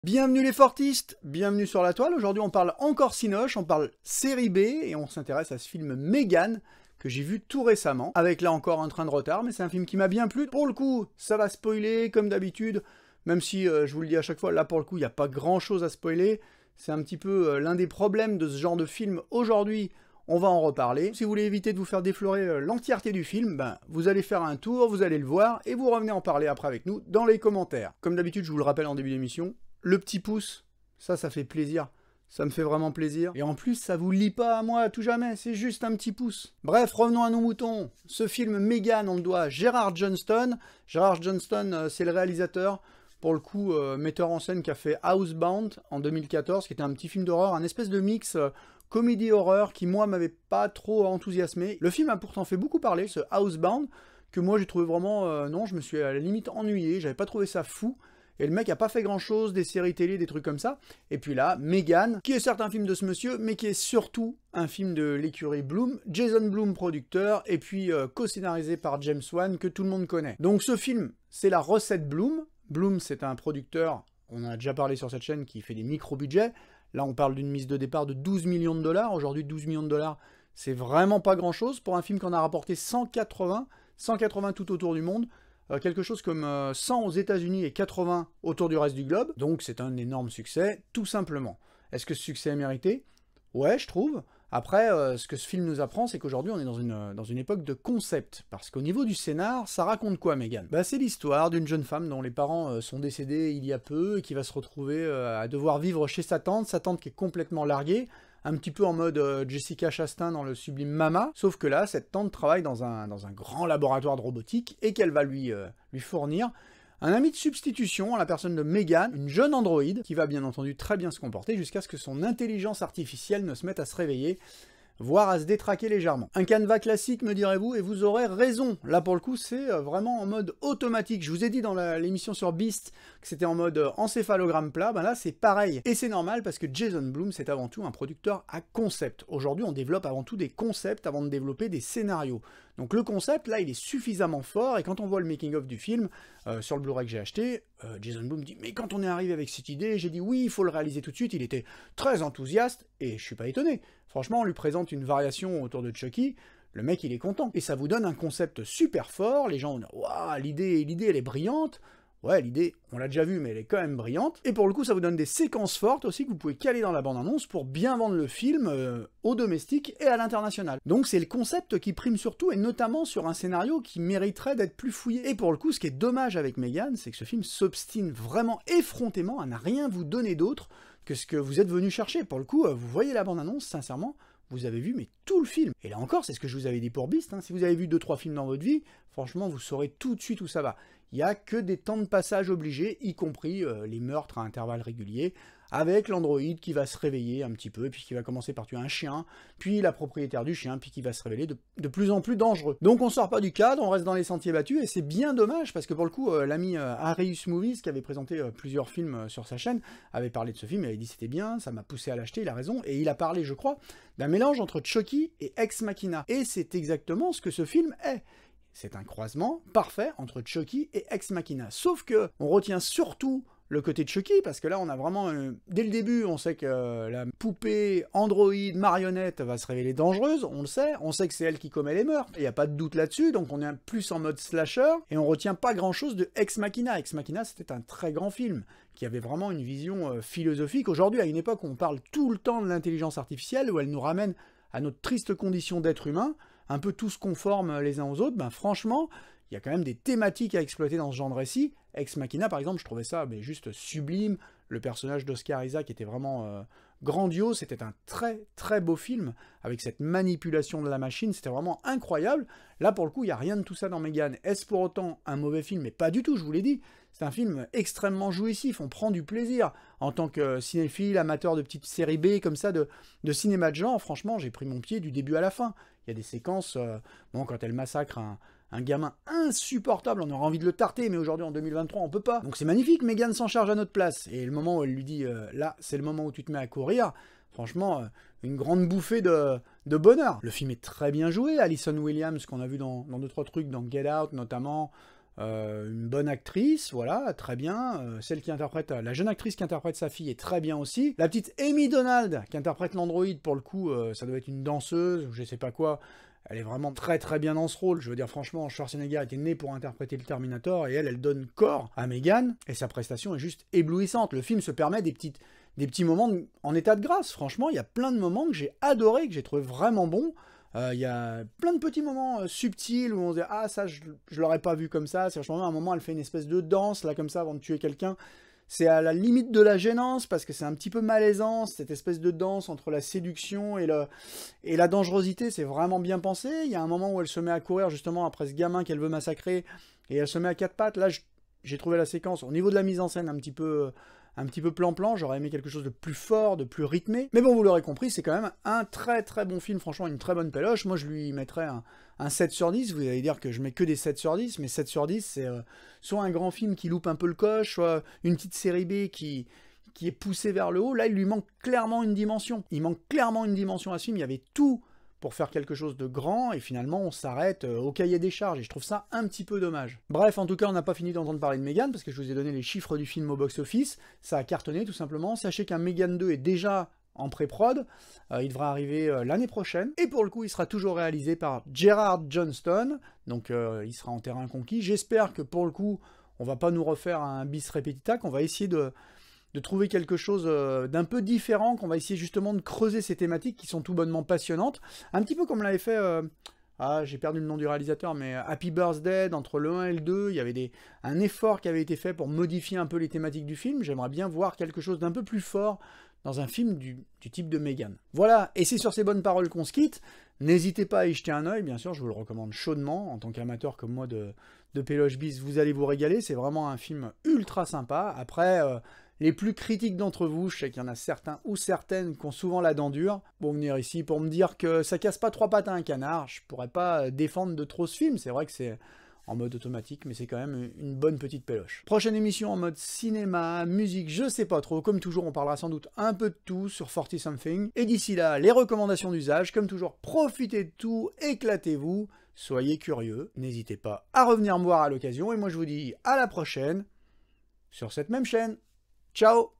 Bienvenue les Fortistes, bienvenue sur la toile. Aujourd'hui on parle encore Cinoche, on parle série B et on s'intéresse à ce film Megan que j'ai vu tout récemment, avec là encore un train de retard, mais c'est un film qui m'a bien plu. Pour le coup, ça va spoiler comme d'habitude, même si je vous le dis à chaque fois, là pour le coup il n'y a pas grand chose à spoiler. C'est un petit peu l'un des problèmes de ce genre de film aujourd'hui. On va en reparler. Si vous voulez éviter de vous faire déflorer l'entièreté du film, ben, vous allez faire un tour, vous allez le voir, et vous revenez en parler après avec nous dans les commentaires. Comme d'habitude, je vous le rappelle en début d'émission, le petit pouce, ça fait plaisir. Ça me fait vraiment plaisir. Et en plus, ça vous lie pas à moi à tout jamais, c'est juste un petit pouce. Bref, revenons à nos moutons. Ce film Megan, on le doit à Gerard Johnston. Gerard Johnston, c'est le réalisateur, pour le coup, metteur en scène qui a fait Housebound en 2014, qui était un petit film d'horreur, un espèce de mix comédie-horreur qui, moi, m'avait pas trop enthousiasmé. Le film a pourtant fait beaucoup parler, ce Housebound, que moi j'ai trouvé vraiment... non, je me suis à la limite ennuyé, j'avais pas trouvé ça fou. Et le mec a pas fait grand chose, des séries télé, des trucs comme ça. Et puis là, Megan, qui est certes un film de ce monsieur, mais qui est surtout un film de l'écurie Blum, Jason Blum producteur, et puis co-scénarisé par James Wan, que tout le monde connaît. Donc ce film, c'est la recette Blum. Blum, c'est un producteur, on en a déjà parlé sur cette chaîne, qui fait des micro-budgets. Là, on parle d'une mise de départ de 12 millions de dollars. Aujourd'hui, 12 millions de dollars, c'est vraiment pas grand-chose pour un film qu'on a rapporté 180 tout autour du monde. Quelque chose comme 100 aux États-Unis et 80 autour du reste du globe. Donc c'est un énorme succès, tout simplement. Est-ce que ce succès est mérité? Ouais, je trouve. Après, ce que ce film nous apprend, c'est qu'aujourd'hui, on est dans une époque de concept. Parce qu'au niveau du scénar, ça raconte quoi, Megan? Bah, c'est l'histoire d'une jeune femme dont les parents sont décédés il y a peu, et qui va se retrouver à devoir vivre chez sa tante qui est complètement larguée, un petit peu en mode Jessica Chastain dans le sublime Mama, sauf que là, cette tante travaille dans un grand laboratoire de robotique, et qu'elle va lui fournir un ami de substitution, en la personne de Megan, une jeune androïde, qui va bien entendu très bien se comporter, jusqu'à ce que son intelligence artificielle ne se mette à se réveiller, voire à se détraquer légèrement. Un canevas classique, me direz-vous, et vous aurez raison. Là, pour le coup, c'est vraiment en mode automatique. Je vous ai dit dans l'émission sur Beast que c'était en mode encéphalogramme plat, ben là, c'est pareil. Et c'est normal, parce que Jason Blum, c'est avant tout un producteur à concept. Aujourd'hui, on développe avant tout des concepts avant de développer des scénarios. Donc le concept, là, il est suffisamment fort, et quand on voit le making-of du film, sur le Blu-ray que j'ai acheté, Jason Blum dit « Mais quand on est arrivé avec cette idée, j'ai dit oui, il faut le réaliser tout de suite », il était très enthousiaste, et je suis pas étonné. Franchement, on lui présente une variation autour de Chucky, le mec il est content. Et ça vous donne un concept super fort, les gens vont dire « Waouh, l'idée elle est brillante ». Ouais, l'idée, on l'a déjà vue, mais elle est quand même brillante. Et pour le coup, ça vous donne des séquences fortes aussi que vous pouvez caler dans la bande-annonce pour bien vendre le film au domestique et à l'international. Donc c'est le concept qui prime surtout, et notamment sur un scénario qui mériterait d'être plus fouillé. Et pour le coup, ce qui est dommage avec Megan, c'est que ce film s'obstine vraiment effrontément à ne rien vous donner d'autre que ce que vous êtes venu chercher. Pour le coup, vous voyez la bande-annonce, sincèrement, vous avez vu mais tout le film. Et là encore, c'est ce que je vous avais dit pour Beast, hein. Si vous avez vu 2-3 films dans votre vie, franchement, vous saurez tout de suite où ça va. Il n'y a que des temps de passage obligés, y compris les meurtres à intervalles réguliers, avec l'androïde qui va se réveiller un petit peu, et puis qui va commencer par tuer un chien, puis la propriétaire du chien, puis qui va se révéler de plus en plus dangereux. Donc on sort pas du cadre, on reste dans les sentiers battus, et c'est bien dommage, parce que pour le coup, l'ami Arius Movies, qui avait présenté plusieurs films sur sa chaîne, avait parlé de ce film, il avait dit c'était bien, ça m'a poussé à l'acheter, il a raison, et il a parlé, je crois, d'un mélange entre Chucky et Ex Machina. Et c'est exactement ce que ce film est. C'est un croisement parfait entre Chucky et Ex Machina. Sauf que on retient surtout le côté de Chucky, parce que là on a vraiment... dès le début, on sait que la poupée androïde marionnette va se révéler dangereuse, on le sait, on sait que c'est elle qui commet les meurtres, il n'y a pas de doute là-dessus, donc on est plus en mode slasher, et on retient pas grand-chose de Ex Machina. Ex Machina, c'était un très grand film, qui avait vraiment une vision philosophique. Aujourd'hui, à une époque où on parle tout le temps de l'intelligence artificielle, où elle nous ramène à notre triste condition d'être humain, un peu tous conformes les uns aux autres, ben franchement, il y a quand même des thématiques à exploiter dans ce genre de récit. Ex Machina, par exemple, je trouvais ça juste sublime. Le personnage d'Oscar Isaac était vraiment grandiose. C'était un très très beau film, avec cette manipulation de la machine. C'était vraiment incroyable. Là, pour le coup, il n'y a rien de tout ça dans Megan. Est-ce pour autant un mauvais film? Mais pas du tout, je vous l'ai dit. C'est un film extrêmement jouissif, on prend du plaisir. En tant que cinéphile, amateur de petites séries B, comme ça, de cinéma de genre, franchement, j'ai pris mon pied du début à la fin. Il y a des séquences, bon, quand elle massacre un gamin insupportable, on aurait envie de le tarter, mais aujourd'hui, en 2023, on peut pas. Donc c'est magnifique, Megan s'en charge à notre place. Et le moment où elle lui dit, là, c'est le moment où tu te mets à courir, franchement, une grande bouffée de bonheur. Le film est très bien joué, Alison Williams, qu'on a vu dans d'autres trucs, dans Get Out notamment, une bonne actrice, voilà, très bien. Celle qui interprète, la jeune actrice qui interprète sa fille est très bien aussi. La petite Amy Donald qui interprète l'androïde, pour le coup, ça doit être une danseuse ou je sais pas quoi. Elle est vraiment très très bien dans ce rôle. Je veux dire, franchement, Schwarzenegger était né pour interpréter le Terminator et elle donne corps à Megan et sa prestation est juste éblouissante. Le film se permet des petits moments en état de grâce. Franchement, il y a plein de moments que j'ai adoré, que j'ai trouvé vraiment bons. Il y a plein de petits moments subtils où on se dit « Ah, ça, je l'aurais pas vu comme ça. » C'est franchement, à un moment, elle fait une espèce de danse, là, comme ça, avant de tuer quelqu'un. C'est à la limite de la gênance, parce que c'est un petit peu malaisant, cette espèce de danse entre la séduction et la dangerosité, c'est vraiment bien pensé. Il y a un moment où elle se met à courir, justement, après ce gamin qu'elle veut massacrer, et elle se met à quatre pattes. Là, j'ai trouvé la séquence, au niveau de la mise en scène, un petit peu plan-plan, j'aurais aimé quelque chose de plus fort, de plus rythmé. Mais bon, vous l'aurez compris, c'est quand même un très très bon film, franchement, une très bonne péloche. Moi, je lui mettrais un 7 sur 10, vous allez dire que je mets que des 7 sur 10, mais 7 sur 10, c'est soit un grand film qui loupe un peu le coche, soit une petite série B qui est poussée vers le haut. Là, il lui manque clairement une dimension. Il manque clairement une dimension à ce film, il y avait tout pour faire quelque chose de grand, et finalement on s'arrête au cahier des charges, et je trouve ça un petit peu dommage. Bref, en tout cas, on n'a pas fini d'entendre parler de Megan, parce que je vous ai donné les chiffres du film au box-office, ça a cartonné tout simplement. Sachez qu'un Megan 2 est déjà en pré-prod, il devra arriver l'année prochaine, et pour le coup il sera toujours réalisé par Gerard Johnston, donc il sera en terrain conquis. J'espère que pour le coup, on va pas nous refaire un bis repetita, qu'on va essayer de trouver quelque chose d'un peu différent, qu'on va essayer justement de creuser ces thématiques qui sont tout bonnement passionnantes, un petit peu comme l'avait fait, j'ai perdu le nom du réalisateur, mais Happy Birthday, entre le 1 et le 2, il y avait un effort qui avait été fait pour modifier un peu les thématiques du film. J'aimerais bien voir quelque chose d'un peu plus fort dans un film du type de Megan. Voilà, et c'est sur ces bonnes paroles qu'on se quitte. N'hésitez pas à y jeter un œil, bien sûr, je vous le recommande chaudement, en tant qu'amateur comme moi de Péloche Bis, vous allez vous régaler, c'est vraiment un film ultra sympa. Après, les plus critiques d'entre vous, je sais qu'il y en a certains ou certaines qui ont souvent la dent dure, vont venir ici pour me dire que ça casse pas trois pattes à un canard. Je pourrais pas défendre de trop ce film, c'est vrai que c'est en mode automatique, mais c'est quand même une bonne petite péloche. Prochaine émission en mode cinéma, musique, je sais pas trop. Comme toujours, on parlera sans doute un peu de tout sur 40 Something. Et d'ici là, les recommandations d'usage, comme toujours, profitez de tout, éclatez-vous, soyez curieux, n'hésitez pas à revenir me voir à l'occasion, et moi je vous dis à la prochaine sur cette même chaîne. Ciao!